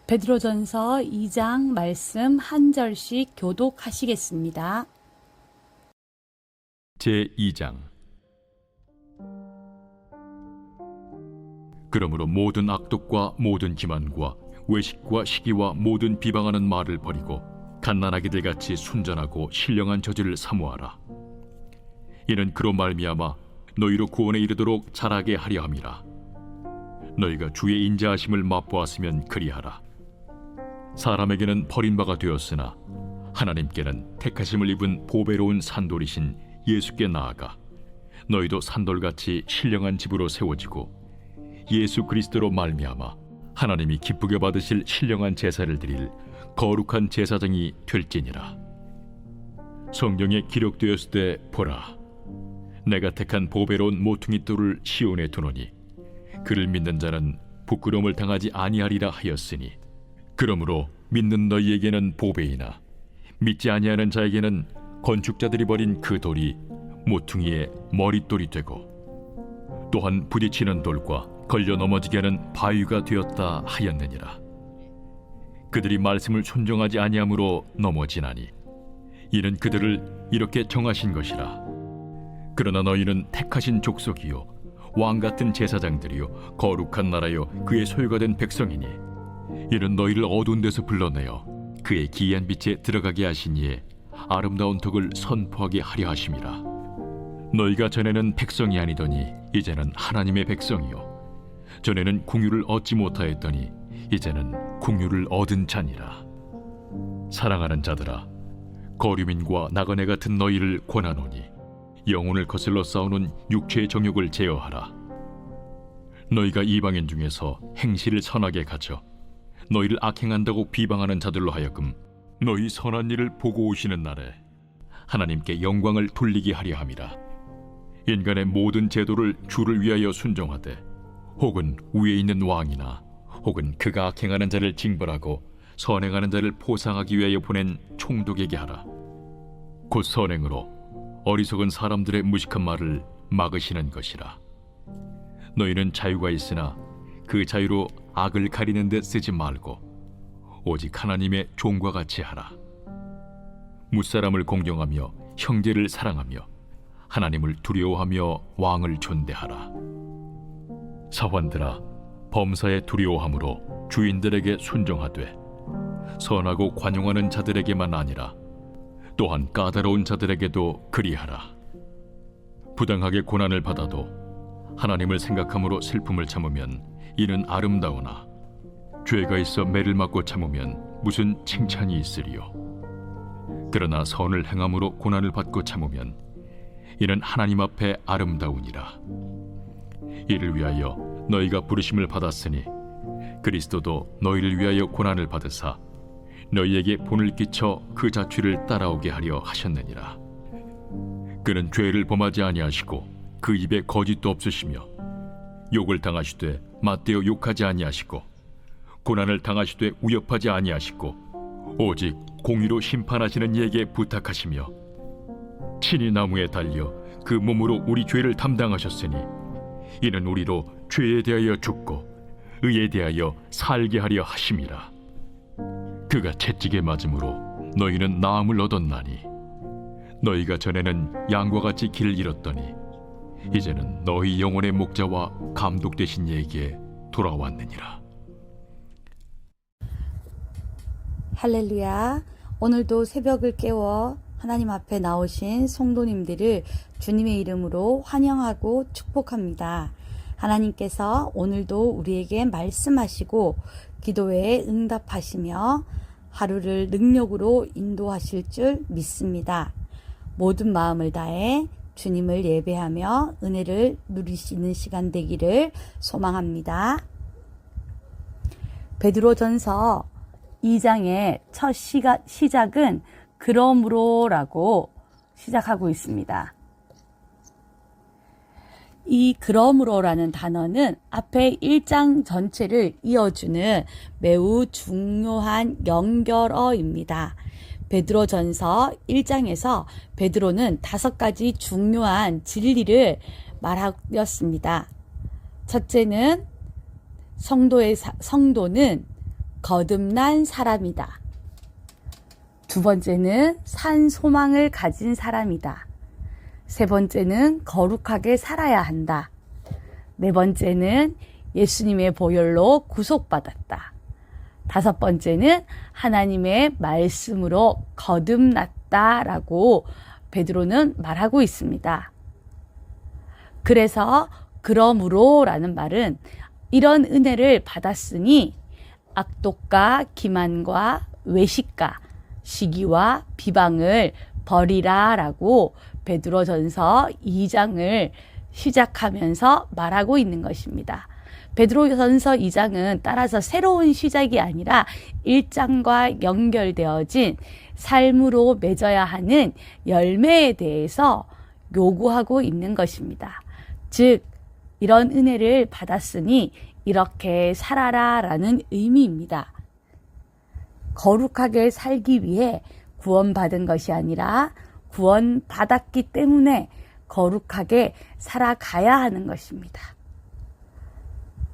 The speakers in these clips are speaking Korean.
베드로전서 2장 말씀 한 절씩 교독하시겠습니다. 제2장. 그러므로 모든 악독과 모든 기만과 외식과 시기와 모든 비방하는 말을 버리고 갓난아기들 같이 순전하고 신령한 저질을 사모하라. 이는 그로 말미암아 너희로 구원에 이르도록 자라게 하려 함이라. 너희가 주의 인자하심을 맛보았으면 그리하라. 사람에게는 버림바가 되었으나 하나님께는 택하심을 입은 보배로운 산돌이신 예수께 나아가 너희도 산돌같이 신령한 집으로 세워지고 예수 그리스도로 말미암아 하나님이 기쁘게 받으실 신령한 제사를 드릴 거룩한 제사장이 될지니라. 성경에 기록되었을 때 보라, 내가 택한 보배로운 모퉁이 돌을 시온에 두노니 그를 믿는 자는 부끄러움을 당하지 아니하리라 하였으니, 그러므로 믿는 너희에게는 보배이나 믿지 아니하는 자에게는 건축자들이 버린 그 돌이 모퉁이의 머릿돌이 되고 또한 부딪히는 돌과 걸려 넘어지게 하는 바위가 되었다 하였느니라. 그들이 말씀을 순종하지 아니함으로 넘어지나니 이는 그들을 이렇게 정하신 것이라. 그러나 너희는 택하신 족속이요 왕같은 제사장들이요 거룩한 나라요 그의 소유가 된 백성이니 이는 너희를 어두운 데서 불러내어 그의 기이한 빛에 들어가게 하신 이의 아름다운 덕을 선포하게 하려 하심이라. 너희가 전에는 백성이 아니더니 이제는 하나님의 백성이요 전에는 궁유를 얻지 못하였더니 이제는 궁유를 얻은 자니라. 사랑하는 자들아, 거류민과 나그네 같은 너희를 권하노니 영혼을 거슬러 싸우는 육체의 정욕을 제어하라. 너희가 이방인 중에서 행실을 선하게 가져 너희를 악행한다고 비방하는 자들로 하여금 너희 선한 일을 보고 오시는 날에 하나님께 영광을 돌리게 하려 함이라. 인간의 모든 제도를 주를 위하여 순종하되 혹은 위에 있는 왕이나 혹은 그가 악행하는 자를 징벌하고 선행하는 자를 보상하기 위하여 보낸 총독에게 하라. 곧 선행으로 어리석은 사람들의 무식한 말을 막으시는 것이라. 너희는 자유가 있으나 그 자유로 악을 가리는 데 쓰지 말고 오직 하나님의 종과 같이 하라. 무사람을 공경하며 형제를 사랑하며 하나님을 두려워하며 왕을 존대하라. 사환들아, 범사에 두려워함으로 주인들에게 순종하되 선하고 관용하는 자들에게만 아니라 또한 까다로운 자들에게도 그리하라. 부당하게 고난을 받아도 하나님을 생각함으로 슬픔을 참으면 이는 아름다우나 죄가 있어 매를 맞고 참으면 무슨 칭찬이 있으리요. 그러나 선을 행함으로 고난을 받고 참으면 이는 하나님 앞에 아름다우니라. 이를 위하여 너희가 부르심을 받았으니 그리스도도 너희를 위하여 고난을 받으사 너희에게 본을 끼쳐 그 자취를 따라오게 하려 하셨느니라. 그는 죄를 범하지 아니하시고 그 입에 거짓도 없으시며 욕을 당하시되 맞대어 욕하지 아니하시고 고난을 당하시되 위협하지 아니하시고 오직 공의로 심판하시는 이에게 부탁하시며 친히 나무에 달려 그 몸으로 우리 죄를 담당하셨으니 이는 우리로 죄에 대하여 죽고 의에 대하여 살게 하려 하심이라. 그가 채찍에 맞음으로 너희는 나음을 얻었나니 너희가 전에는 양과 같이 길을 잃었더니 이제는 너희 영혼의 목자와 감독 되신 이에게 돌아왔느니라. 할렐루야. 오늘도 새벽을 깨워 하나님 앞에 나오신 성도님들을 주님의 이름으로 환영하고 축복합니다. 하나님께서 오늘도 우리에게 말씀하시고 기도에 응답하시며 하루를 능력으로 인도하실 줄 믿습니다. 모든 마음을 다해 주님을 예배하며 은혜를 누리시는 시간 되기를 소망합니다. 베드로전서 2장의 첫 시작은 그러므로라고 시작하고 있습니다. 이 그러므로라는 단어는 앞에 1장 전체를 이어주는 매우 중요한 연결어입니다. 베드로전서 1장에서 베드로는 5가지 중요한 진리를 말하였습니다. 첫째는 성도는 거듭난 사람이다. 두 번째는 산 소망을 가진 사람이다. 세 번째는 거룩하게 살아야 한다. 네 번째는 예수님의 보혈로 구속받았다. 다섯 번째는 하나님의 말씀으로 거듭났다라고 베드로는 말하고 있습니다. 그래서 그러므로라는 말은 이런 은혜를 받았으니 악독과 기만과 외식과 시기와 비방을 버리라라고 베드로전서 2장을 시작하면서 말하고 있는 것입니다. 베드로전서 2장은 따라서 새로운 시작이 아니라 1장과 연결되어진 삶으로 맺어야 하는 열매에 대해서 요구하고 있는 것입니다. 즉, 이런 은혜를 받았으니 이렇게 살아라라는 의미입니다. 거룩하게 살기 위해 구원받은 것이 아니라 구원받았기 때문에 거룩하게 살아가야 하는 것입니다.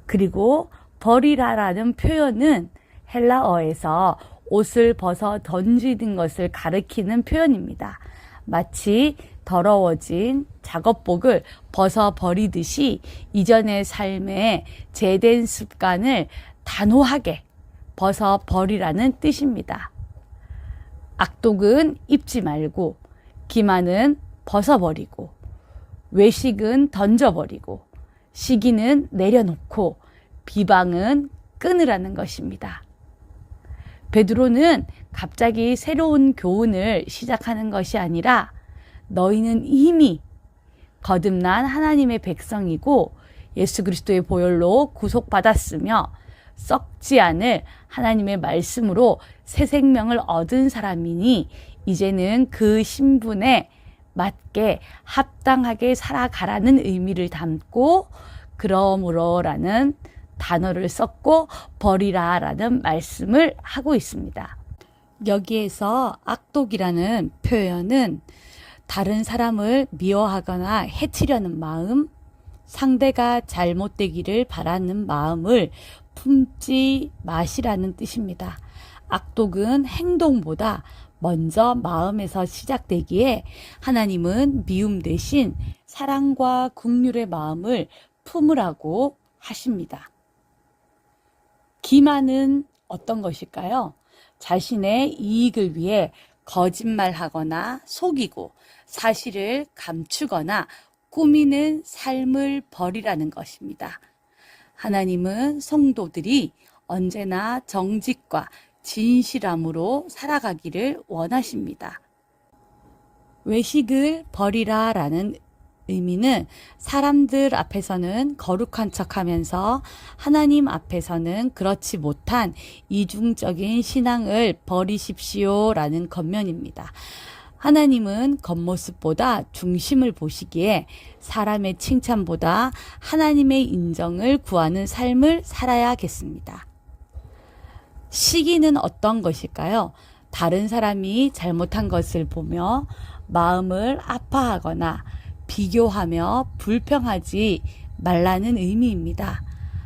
그리고 버리라라는 표현은 헬라어에서 옷을 벗어 던지는 것을 가리키는 표현입니다. 마치 더러워진 작업복을 벗어 버리듯이 이전의 삶에 죄된 습관을 단호하게 벗어 버리라는 뜻입니다. 악독은 입지 말고, 기만은 벗어버리고, 외식은 던져버리고, 시기는 내려놓고, 비방은 끊으라는 것입니다. 베드로는 갑자기 새로운 교훈을 시작하는 것이 아니라 너희는 이미 거듭난 하나님의 백성이고 예수 그리스도의 보혈로 구속받았으며 썩지 않을 하나님의 말씀으로 새 생명을 얻은 사람이니 이제는 그 신분에 맞게 합당하게 살아가라는 의미를 담고 그러므로라는 단어를 썼고 버리라라는 말씀을 하고 있습니다. 여기에서 악독이라는 표현은 다른 사람을 미워하거나 해치려는 마음, 상대가 잘못되기를 바라는 마음을 품지 마시라는 뜻입니다. 악독은 행동보다 먼저 마음에서 시작되기에 하나님은 미움 대신 사랑과 긍휼의 마음을 품으라고 하십니다. 기만은 어떤 것일까요? 자신의 이익을 위해 거짓말하거나 속이고 사실을 감추거나 꾸미는 삶을 버리라는 것입니다. 하나님은 성도들이 언제나 정직과 진실함으로 살아가기를 원하십니다. 외식을 버리라라는 의미는 사람들 앞에서는 거룩한 척하면서 하나님 앞에서는 그렇지 못한 이중적인 신앙을 버리십시오라는 겉면입니다. 하나님은 겉모습보다 중심을 보시기에 사람의 칭찬보다 하나님의 인정을 구하는 삶을 살아야겠습니다. 시기는 어떤 것일까요? 다른 사람이 잘못한 것을 보며 마음을 아파하거나 비교하며 불평하지 말라는 의미입니다.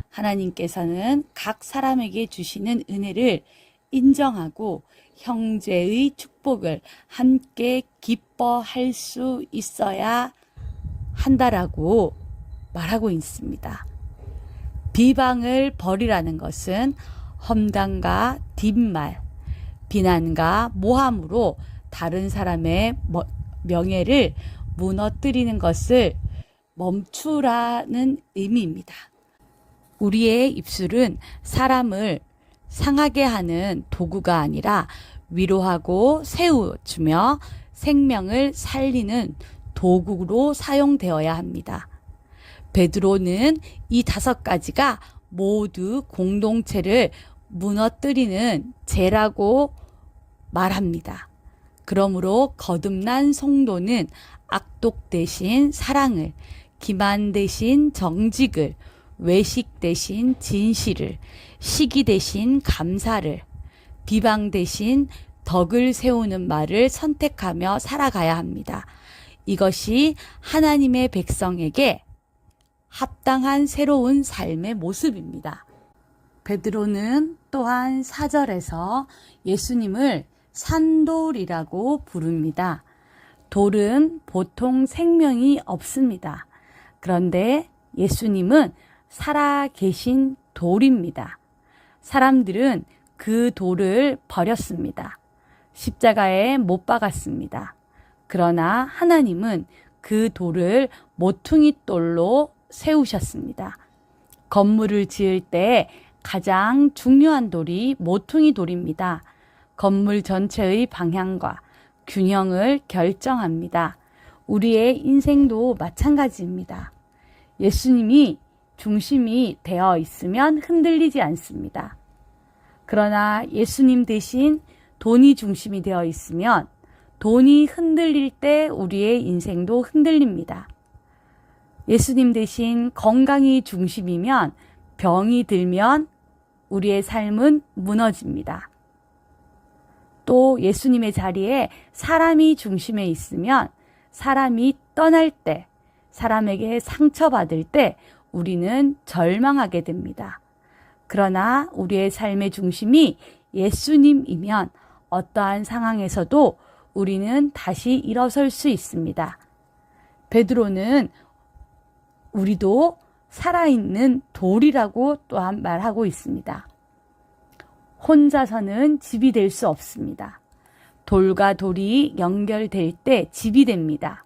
하나님께서는 각 사람에게 주시는 은혜를 인정하고 형제의 축복을 함께 기뻐할 수 있어야 한다라고 말하고 있습니다. 비방을 버리라는 것은 험담과 뒷말, 비난과 모함으로 다른 사람의 명예를 무너뜨리는 것을 멈추라는 의미입니다. 우리의 입술은 사람을 상하게 하는 도구가 아니라 위로하고 세워주며 생명을 살리는 도구로 사용되어야 합니다. 베드로는 이 5가지가 모두 공동체를 무너뜨리는 죄라고 말합니다. 그러므로 거듭난 성도는 악독 대신 사랑을, 기만 대신 정직을, 외식 대신 진실을, 시기 대신 감사를, 비방 대신 덕을 세우는 말을 선택하며 살아가야 합니다. 이것이 하나님의 백성에게 합당한 새로운 삶의 모습입니다. 베드로는 또한 4절에서 예수님을 산돌이라고 부릅니다. 돌은 보통 생명이 없습니다. 그런데 예수님은 살아계신 돌입니다. 사람들은 그 돌을 버렸습니다. 십자가에 못 박았습니다. 그러나 하나님은 그 돌을 모퉁이 돌로 세우셨습니다. 건물을 지을 때 가장 중요한 돌이 모퉁이 돌입니다. 건물 전체의 방향과 균형을 결정합니다. 우리의 인생도 마찬가지입니다. 예수님이 중심이 되어 있으면 흔들리지 않습니다. 그러나 예수님 대신 돈이 중심이 되어 있으면 돈이 흔들릴 때 우리의 인생도 흔들립니다. 예수님 대신 건강이 중심이면 병이 들면 우리의 삶은 무너집니다. 또 예수님의 자리에 사람이 중심에 있으면 사람이 떠날 때, 사람에게 상처받을 때 우리는 절망하게 됩니다. 그러나 우리의 삶의 중심이 예수님이면 어떠한 상황에서도 우리는 다시 일어설 수 있습니다. 베드로는 우리도 살아있는 돌이라고 또한 말하고 있습니다. 혼자서는 집이 될 수 없습니다. 돌과 돌이 연결될 때 집이 됩니다.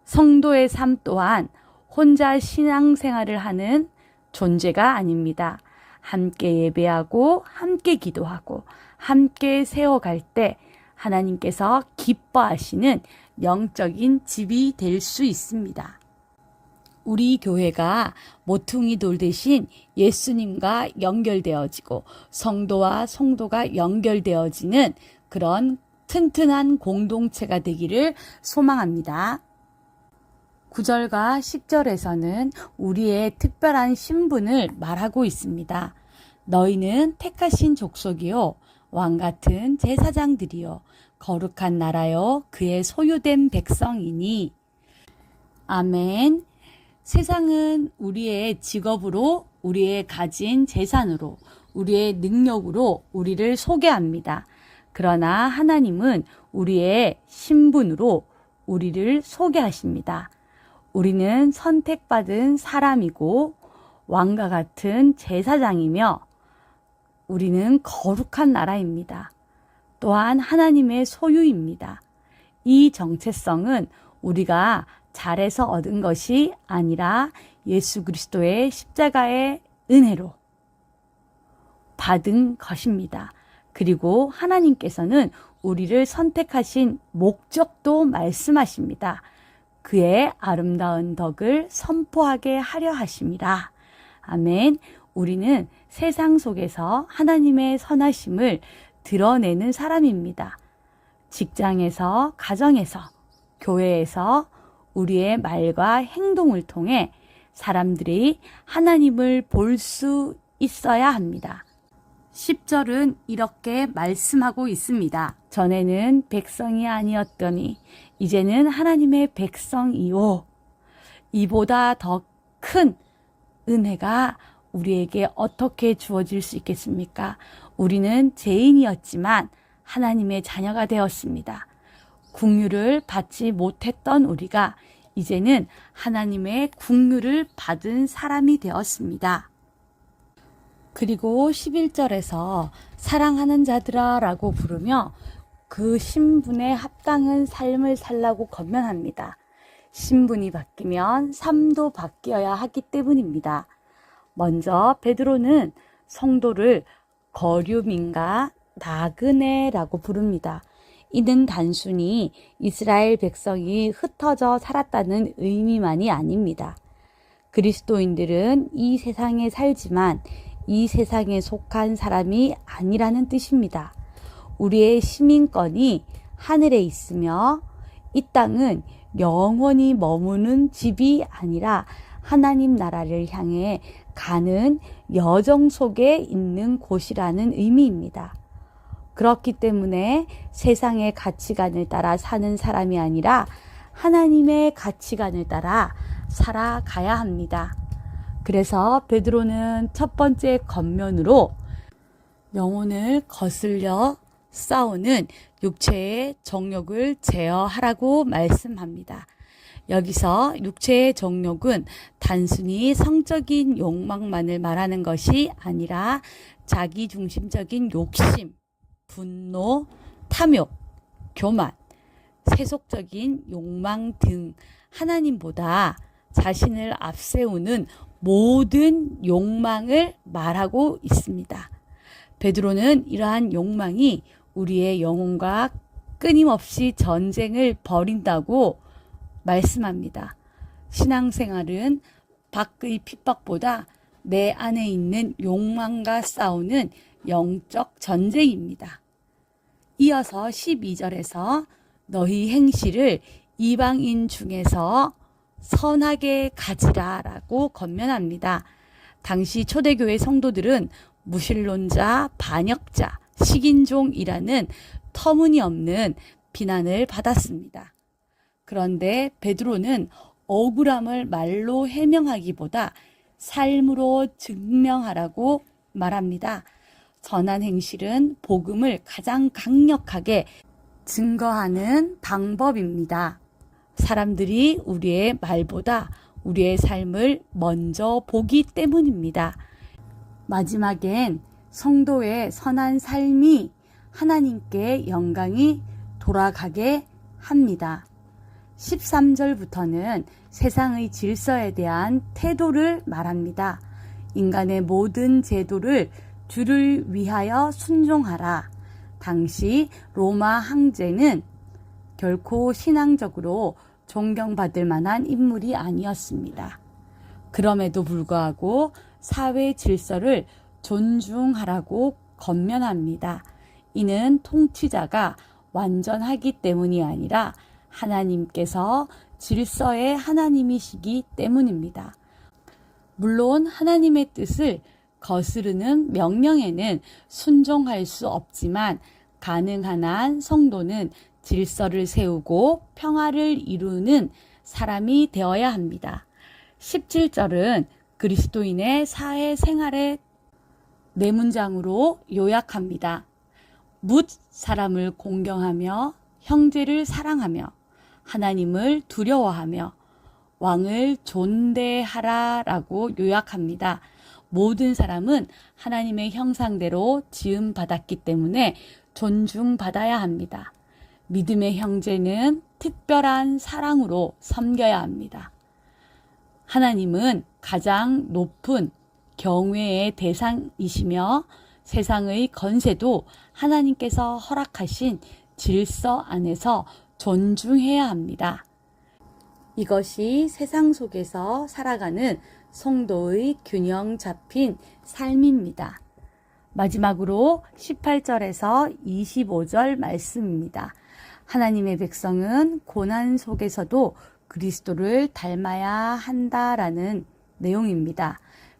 성도의 삶 또한 혼자 신앙생활을 하는 존재가 아닙니다. 함께 예배하고 함께 기도하고 함께 세워갈 때 하나님께서 기뻐하시는 영적인 집이 될 수 있습니다. 우리 교회가 모퉁이 돌 대신 예수님과 연결되어지고 성도와 성도가 연결되어지는 그런 튼튼한 공동체가 되기를 소망합니다. 9절과 10절에서는 우리의 특별한 신분을 말하고 있습니다. 너희는 택하신 족속이요 왕같은 제사장들이요 거룩한 나라요 그의 소유된 백성이니. 아멘. 세상은 우리의 직업으로, 우리의 가진 재산으로, 우리의 능력으로 우리를 소개합니다. 그러나 하나님은 우리의 신분으로 우리를 소개하십니다. 우리는 선택받은 사람이고 왕과 같은 제사장이며 우리는 거룩한 나라입니다. 또한 하나님의 소유입니다. 이 정체성은 우리가 잘해서 얻은 것이 아니라 예수 그리스도의 십자가의 은혜로 받은 것입니다. 그리고 하나님께서는 우리를 선택하신 목적도 말씀하십니다. 그의 아름다운 덕을 선포하게 하려 하심이라. 아멘. 우리는 세상 속에서 하나님의 선하심을 드러내는 사람입니다. 직장에서, 가정에서, 교회에서 우리의 말과 행동을 통해 사람들이 하나님을 볼 수 있어야 합니다. 10절은 이렇게 말씀하고 있습니다. 전에는 백성이 아니었더니 이제는 하나님의 백성이요. 이보다 더 큰 은혜가 우리에게 어떻게 주어질 수 있겠습니까? 우리는 죄인이었지만 하나님의 자녀가 되었습니다. 긍휼을 받지 못했던 우리가 이제는 하나님의 긍휼을 받은 사람이 되었습니다. 그리고 11절에서 사랑하는 자들아 라고 부르며 그 신분에 합당한 삶을 살라고 권면합니다. 신분이 바뀌면 삶도 바뀌어야 하기 때문입니다. 먼저 베드로는 성도를 거류민과 나그네라고 부릅니다. 이는 단순히 이스라엘 백성이 흩어져 살았다는 의미만이 아닙니다. 그리스도인들은 이 세상에 살지만 이 세상에 속한 사람이 아니라는 뜻입니다. 우리의 시민권이 하늘에 있으며 이 땅은 영원히 머무는 집이 아니라 하나님 나라를 향해 가는 여정 속에 있는 곳이라는 의미입니다. 그렇기 때문에 세상의 가치관을 따라 사는 사람이 아니라 하나님의 가치관을 따라 살아가야 합니다. 그래서 베드로는 첫 번째 겉면으로 영혼을 거슬려 싸우는 육체의 정욕을 제어하라고 말씀합니다. 여기서 육체의 정욕은 단순히 성적인 욕망만을 말하는 것이 아니라 자기중심적인 욕심, 분노, 탐욕, 교만, 세속적인 욕망 등 하나님보다 자신을 앞세우는 모든 욕망을 말하고 있습니다. 베드로는 이러한 욕망이 우리의 영혼과 끊임없이 전쟁을 벌인다고 말씀합니다. 신앙생활은 밖의 핍박보다 내 안에 있는 욕망과 싸우는 영적 전쟁입니다. 이어서 12절에서 너희 행실을 이방인 중에서 선하게 가지라 라고 권면합니다. 당시 초대교회 성도들은 무신론자, 반역자, 식인종이라는 터무니없는 비난을 받았습니다. 그런데 베드로는 억울함을 말로 해명하기보다 삶으로 증명하라고 말합니다. 선한 행실은 복음을 가장 강력하게 증거하는 방법입니다. 사람들이 우리의 말보다 우리의 삶을 먼저 보기 때문입니다. 마지막엔 성도의 선한 삶이 하나님께 영광이 돌아가게 합니다. 13절부터는 세상의 질서에 대한 태도를 말합니다. 인간의 모든 제도를 주를 위하여 순종하라. 당시 로마 황제는 결코 신앙적으로 존경받을 만한 인물이 아니었습니다. 그럼에도 불구하고 사회 질서를 존중하라고 권면합니다. 이는 통치자가 완전하기 때문이 아니라 하나님께서 질서의 하나님이시기 때문입니다. 물론 하나님의 뜻을 거스르는 명령에는 순종할 수 없지만 가능한 한 성도는 질서를 세우고 평화를 이루는 사람이 되어야 합니다. 17절은 그리스도인의 사회생활의 네 문장으로 요약합니다. 묻 사람을 공경하며 형제를 사랑하며 하나님을 두려워하며 왕을 존대하라 라고 요약합니다. 모든 사람은 하나님의 형상대로 지음받았기 때문에 존중받아야 합니다. 믿음의 형제는 특별한 사랑으로 섬겨야 합니다. 하나님은 가장 높은 경외의 대상이시며 세상의 건세도 하나님께서 허락하신 질서 안에서 존중해야 합니다. 이것이 세상 속에서 살아가는 성도의 균형 잡힌 삶입니다. 마지막으로 18절에서 25절 말씀입니다. 하나님의 백성은 고난 속에서도 그리스도를 닮아야 한다라는 내용입니다.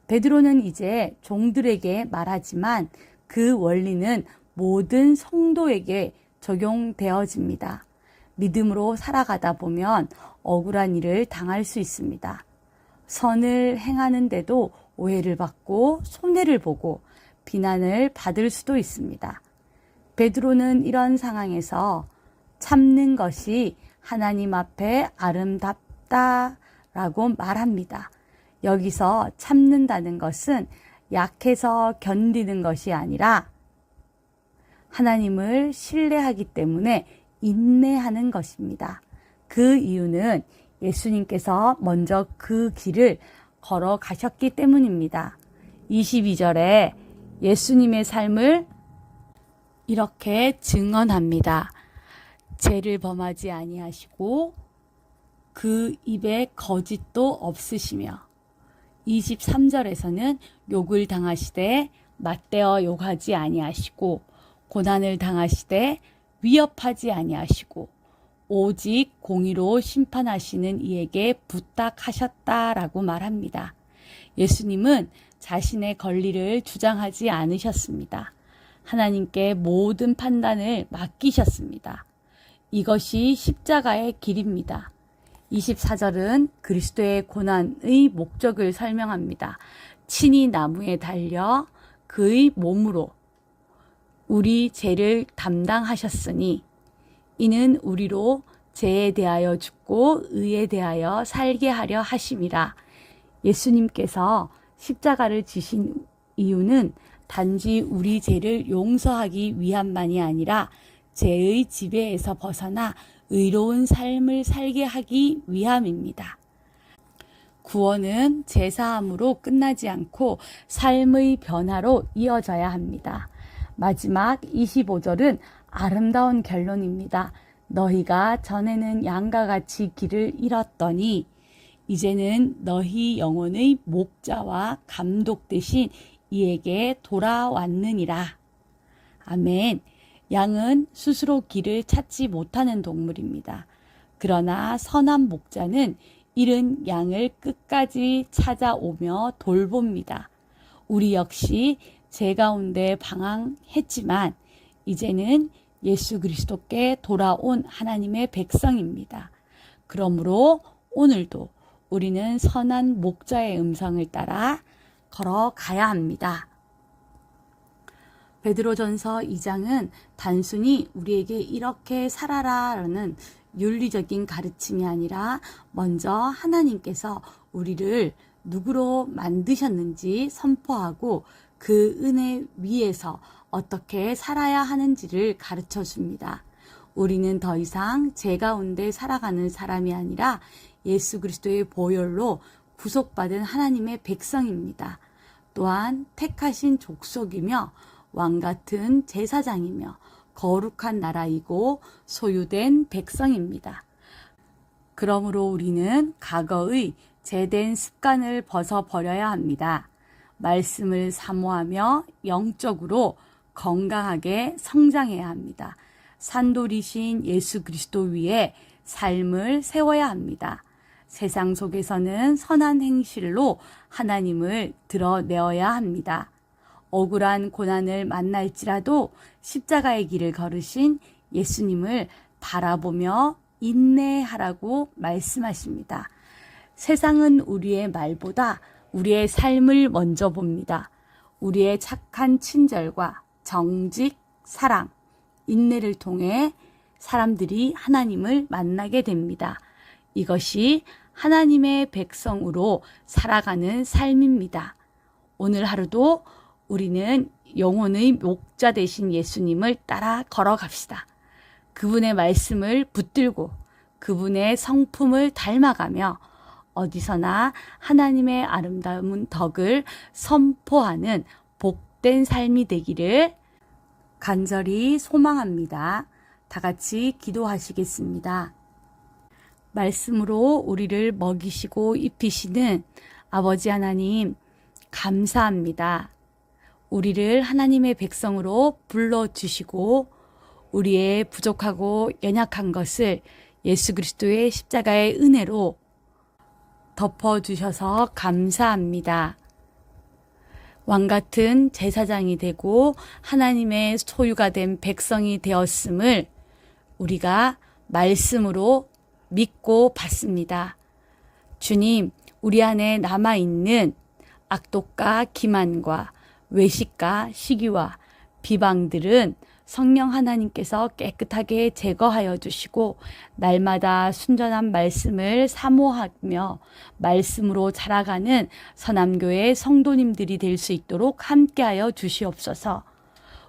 베드로는 이제 종들에게 말하지만 그 원리는 모든 성도에게 적용되어집니다. 믿음으로 살아가다 보면 억울한 일을 당할 수 있습니다. 선을 행하는데도 오해를 받고 손해를 보고 비난을 받을 수도 있습니다. 베드로는 이런 상황에서 참는 것이 하나님 앞에 아름답다라고 말합니다. 여기서 참는다는 것은 약해서 견디는 것이 아니라 하나님을 신뢰하기 때문에 인내하는 것입니다. 그 이유는 예수님께서 먼저 그 길을 걸어가셨기 때문입니다. 22절에 예수님의 삶을 이렇게 증언합니다. 죄를 범하지 아니하시고 그 입에 거짓도 없으시며 23절에서는 욕을 당하시되 맞대어 욕하지 아니하시고 고난을 당하시되 위협하지 아니하시고 오직 공의로 심판하시는 이에게 부탁하셨다라고 말합니다. 예수님은 자신의 권리를 주장하지 않으셨습니다. 하나님께 모든 판단을 맡기셨습니다. 이것이 십자가의 길입니다. 24절은 그리스도의 고난의 목적을 설명합니다. 친히 나무에 달려 그의 몸으로 우리 죄를 담당하셨으니 이는 우리로 죄에 대하여 죽고 의에 대하여 살게 하려 하심이라. 예수님께서 십자가를 지신 이유는 단지 우리 죄를 용서하기 위함만이 아니라 죄의 지배에서 벗어나 의로운 삶을 살게 하기 위함입니다. 구원은 제사함으로 끝나지 않고 삶의 변화로 이어져야 합니다. 마지막 25절은 아름다운 결론입니다. 너희가 전에는 양과 같이 길을 잃었더니 이제는 너희 영혼의 목자와 감독 대신 이에게 돌아왔느니라. 아멘. 양은 스스로 길을 찾지 못하는 동물입니다. 그러나 선한 목자는 잃은 양을 끝까지 찾아오며 돌봅니다. 우리 역시 죄 가운데 방황했지만 이제는 예수 그리스도께 돌아온 하나님의 백성입니다. 그러므로 오늘도 우리는 선한 목자의 음성을 따라 걸어가야 합니다. 베드로전서 2장은 단순히 우리에게 이렇게 살아라라는 윤리적인 가르침이 아니라 먼저 하나님께서 우리를 누구로 만드셨는지 선포하고 그 은혜 위에서 어떻게 살아야 하는지를 가르쳐 줍니다. 우리는 더 이상 죄 가운데 살아가는 사람이 아니라 예수 그리스도의 보혈로 구속받은 하나님의 백성입니다. 또한 택하신 족속이며 왕같은 제사장이며 거룩한 나라이고 소유된 백성입니다. 그러므로 우리는 과거의 죄된 습관을 벗어버려야 합니다. 말씀을 사모하며 영적으로 건강하게 성장해야 합니다. 산돌이신 예수 그리스도 위에 삶을 세워야 합니다. 세상 속에서는 선한 행실로 하나님을 드러내어야 합니다. 억울한 고난을 만날지라도 십자가의 길을 걸으신 예수님을 바라보며 인내하라고 말씀하십니다. 세상은 우리의 말보다 우리의 삶을 먼저 봅니다. 우리의 착한 친절과 정직, 사랑, 인내를 통해 사람들이 하나님을 만나게 됩니다. 이것이 하나님의 백성으로 살아가는 삶입니다. 오늘 하루도 우리는 영혼의 목자 되신 예수님을 따라 걸어갑시다. 그분의 말씀을 붙들고 그분의 성품을 닮아가며 어디서나 하나님의 아름다운 덕을 선포하는 복된 삶이 되기를 간절히 소망합니다. 다 같이 기도하시겠습니다. 말씀으로 우리를 먹이시고 입히시는 아버지 하나님, 감사합니다. 우리를 하나님의 백성으로 불러주시고 우리의 부족하고 연약한 것을 예수 그리스도의 십자가의 은혜로 덮어주셔서 감사합니다. 왕같은 제사장이 되고 하나님의 소유가 된 백성이 되었음을 우리가 말씀으로 믿고 받습니다. 주님, 우리 안에 남아있는 악독과 기만과 외식과 시기와 비방들은 성령 하나님께서 깨끗하게 제거하여 주시고 날마다 순전한 말씀을 사모하며 말씀으로 자라가는 선함교회 성도님들이 될 수 있도록 함께하여 주시옵소서.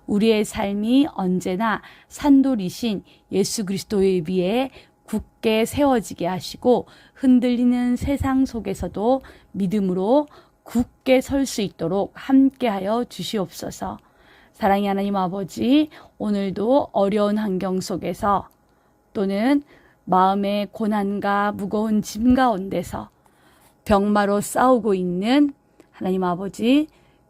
우리의 삶이 언제나 산돌이신 예수 그리스도에 비해 굳게 세워지게 하시고 흔들리는 세상 속에서도 믿음으로 굳게 설 수 있도록 함께하여 주시옵소서. 사랑의 하나님 아버지, 오늘도 어려운 환경 속에서 또는 마음의 고난과 무거운 짐 가운데서 병마로 싸우고 있는 하나님 아버지,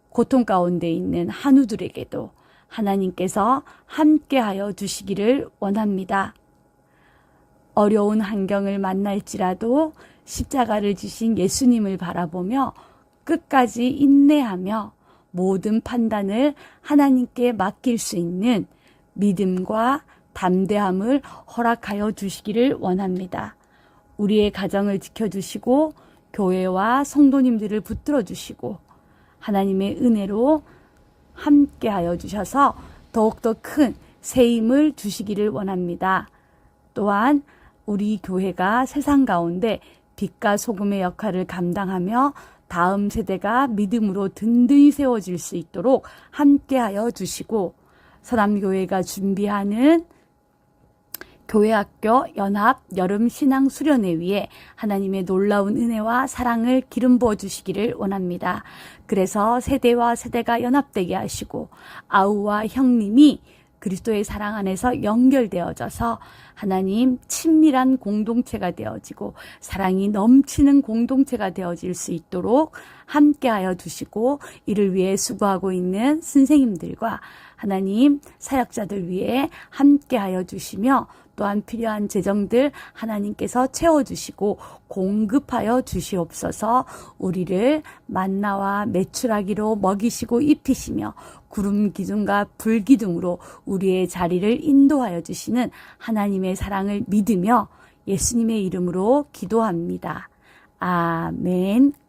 고통 가운데 있는 한우들에게도 하나님께서 함께하여 주시기를 원합니다. 어려운 환경을 만날지라도 십자가를 지신 예수님을 바라보며 끝까지 인내하며 모든 판단을 하나님께 맡길 수 있는 믿음과 담대함을 허락하여 주시기를 원합니다. 우리의 가정을 지켜주시고 교회와 성도님들을 붙들어 주시고 하나님의 은혜로 함께하여 주셔서 더욱더 큰 새 힘을 주시기를 원합니다. 또한 우리 교회가 세상 가운데 빛과 소금의 역할을 감당하며 다음 세대가 믿음으로 든든히 세워질 수 있도록 함께하여 주시고 서남교회가 준비하는 교회학교 연합 여름 신앙 수련회 위에 하나님의 놀라운 은혜와 사랑을 기름 부어 주시기를 원합니다. 그래서 세대와 세대가 연합되게 하시고 아우와 형님이 그리스도의 사랑 안에서 연결되어져서 하나님 친밀한 공동체가 되어지고 사랑이 넘치는 공동체가 되어질 수 있도록 함께하여 주시고 이를 위해 수고하고 있는 선생님들과 하나님 사역자들 위해 함께하여 주시며 또한 필요한 재정들 하나님께서 채워주시고 공급하여 주시옵소서. 우리를 만나와 메추라기로 먹이시고 입히시며 구름 기둥과 불 기둥으로 우리의 자리를 인도하여 주시는 하나님의 사랑을 믿으며 예수님의 이름으로 기도합니다. 아멘.